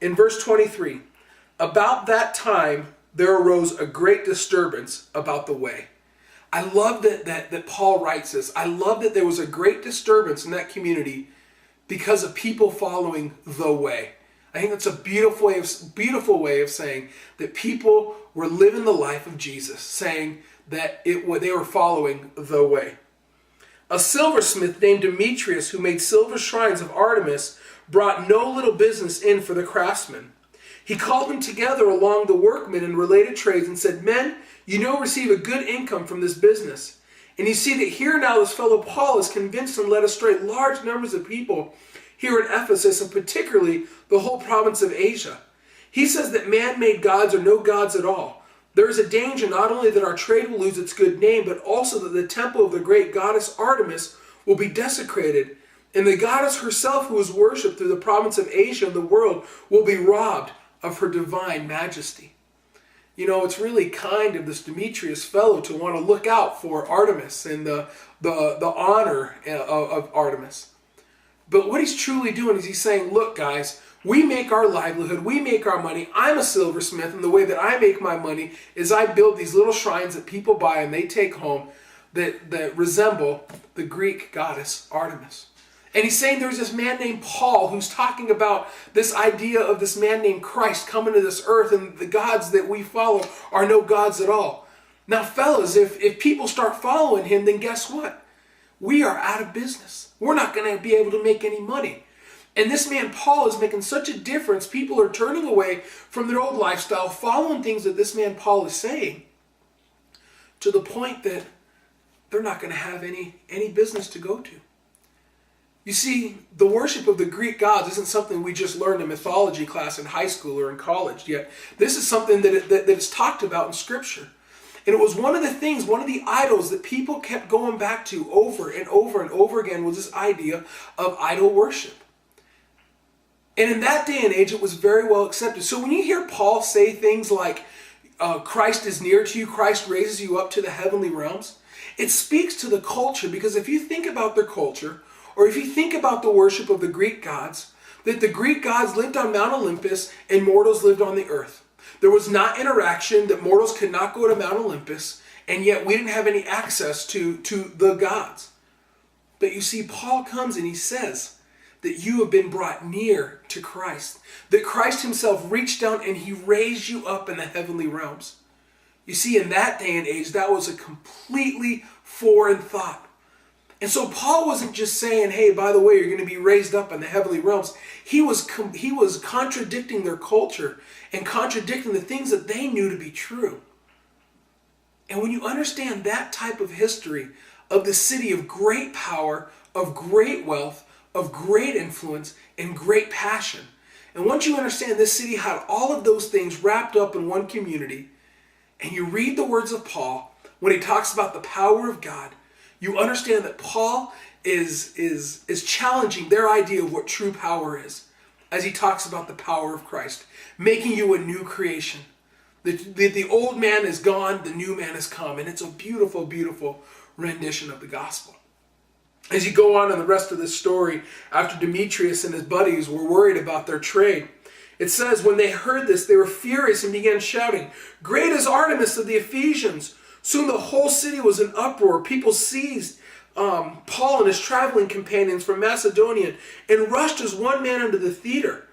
In verse 23, about that time there arose a great disturbance about the way. I love that Paul writes this. I love that there was a great disturbance in that community because of people following the way. I think that's a beautiful way of saying that people were living the life of Jesus, saying that they were following the way. A silversmith named Demetrius, who made silver shrines of Artemis, brought no little business in for the craftsmen. He called them together along the workmen and related trades and said, "Men, you receive a good income from this business. And you see that here now this fellow Paul is convinced and led astray large numbers of people here in Ephesus, and particularly the whole province of Asia. He says that man-made gods are no gods at all. There is a danger not only that our trade will lose its good name, but also that the temple of the great goddess Artemis will be desecrated, and the goddess herself, who is worshipped through the province of Asia and the world, will be robbed of her divine majesty." It's really kind of this Demetrius fellow to want to look out for Artemis and the honor of Artemis. But what he's truly doing is he's saying, look guys, we make our livelihood, we make our money. I'm a silversmith, and the way that I make my money is I build these little shrines that people buy and they take home that resemble the Greek goddess Artemis. And he's saying there's this man named Paul who's talking about this idea of this man named Christ coming to this earth, and the gods that we follow are no gods at all. Now, fellas, if people start following him, then guess what? We are out of business. We're not going to be able to make any money. And this man Paul is making such a difference. People are turning away from their old lifestyle, following things that this man Paul is saying, to the point that they're not going to have any business to go to. You see, the worship of the Greek gods isn't something we just learned in mythology class in high school or in college yet. This is something that is talked about in Scripture. And it was one of the idols that people kept going back to over and over and over again, was this idea of idol worship. And in that day and age, it was very well accepted. So when you hear Paul say things like, Christ is near to you, Christ raises you up to the heavenly realms, it speaks to the culture, because if you think about their culture, or if you think about the worship of the Greek gods, that the Greek gods lived on Mount Olympus and mortals lived on the earth. There was not interaction, that mortals could not go to Mount Olympus, and yet we didn't have any access to the gods. But you see, Paul comes and he says that you have been brought near to Christ, that Christ himself reached down and he raised you up in the heavenly realms. You see, in that day and age, that was a completely foreign thought. And so Paul wasn't just saying, hey, by the way, you're going to be raised up in the heavenly realms. He was contradicting their culture and contradicting the things that they knew to be true. And when you understand that type of history of the city of great power, of great wealth, of great influence, and great passion, and once you understand this city had all of those things wrapped up in one community, and you read the words of Paul when he talks about the power of God, you understand that Paul is challenging their idea of what true power is, as he talks about the power of Christ, making you a new creation. The old man is gone, the new man has come, and it's a beautiful, beautiful rendition of the gospel. As you go on in the rest of this story, after Demetrius and his buddies were worried about their trade, it says, when they heard this, they were furious and began shouting, "Great is Artemis of the Ephesians!" Soon the whole city was in uproar. People seized Paul and his traveling companions from Macedonia and rushed as one man into the theater.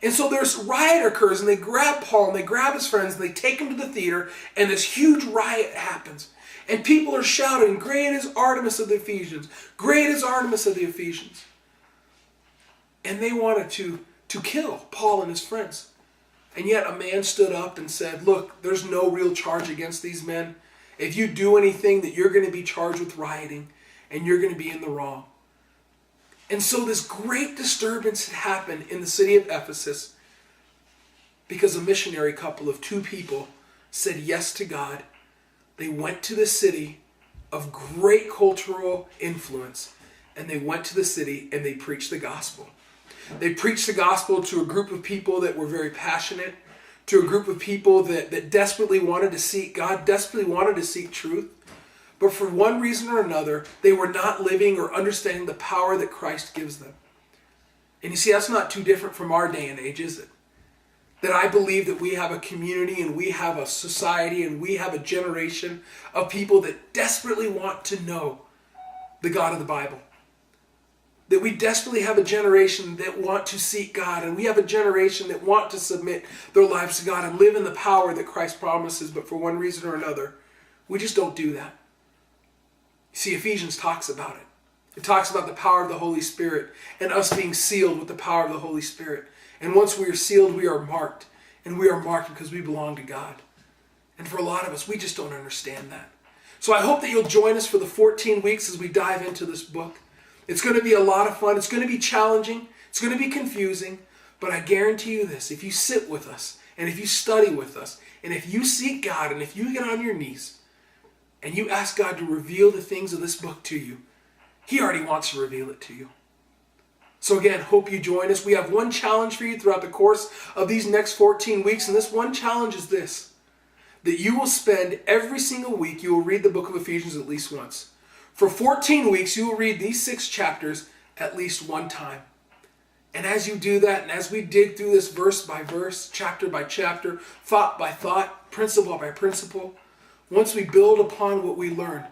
And so there's riot occurs, and they grab Paul and they grab his friends and they take him to the theater, and this huge riot happens. And people are shouting, "Great is Artemis of the Ephesians! Great is Artemis of the Ephesians!" And they wanted to kill Paul and his friends. And yet a man stood up and said, look, there's no real charge against these men. If you do anything, that you're going to be charged with rioting, and you're going to be in the wrong. And so this great disturbance had happened in the city of Ephesus because a missionary couple of two people said yes to God. They went to the city of great cultural influence, and they went to the city and they preached the gospel. They preached the gospel to a group of people that were very passionate, to a group of people that desperately wanted to seek God, desperately wanted to seek truth. But for one reason or another, they were not living or understanding the power that Christ gives them. And you see, that's not too different from our day and age, is it? that I believe that we have a community and we have a society and we have a generation of people that desperately want to know the God of the Bible. That we desperately have a generation that want to seek God, and we have a generation that want to submit their lives to God and live in the power that Christ promises, but for one reason or another, we just don't do that. You see, Ephesians talks about it. It talks about the power of the Holy Spirit and us being sealed with the power of the Holy Spirit. And once we are sealed, we are marked. And we are marked because we belong to God. And for a lot of us, we just don't understand that. So I hope that you'll join us for the 14 weeks as we dive into this book. It's going to be a lot of fun. It's going to be challenging. It's going to be confusing. But I guarantee you this, if you sit with us, and if you study with us, and if you seek God, and if you get on your knees, and you ask God to reveal the things of this book to you, He already wants to reveal it to you. So again, hope you join us. We have one challenge for you throughout the course of these next 14 weeks, and this one challenge is this, that you will spend every single week, you will read the book of Ephesians at least once. For 14 weeks, you will read these 6 chapters at least one time. And as you do that, and as we dig through this verse by verse, chapter by chapter, thought by thought, principle by principle, once we build upon what we learn,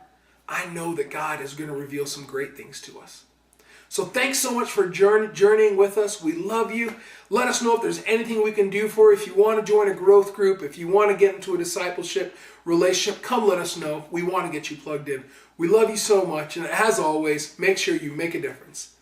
I know that God is going to reveal some great things to us. So thanks so much for journeying with us. We love you. Let us know if there's anything we can do for you. If you want to join a growth group, if you want to get into a discipleship relationship, come let us know. We want to get you plugged in. We love you so much. And as always, make sure you make a difference.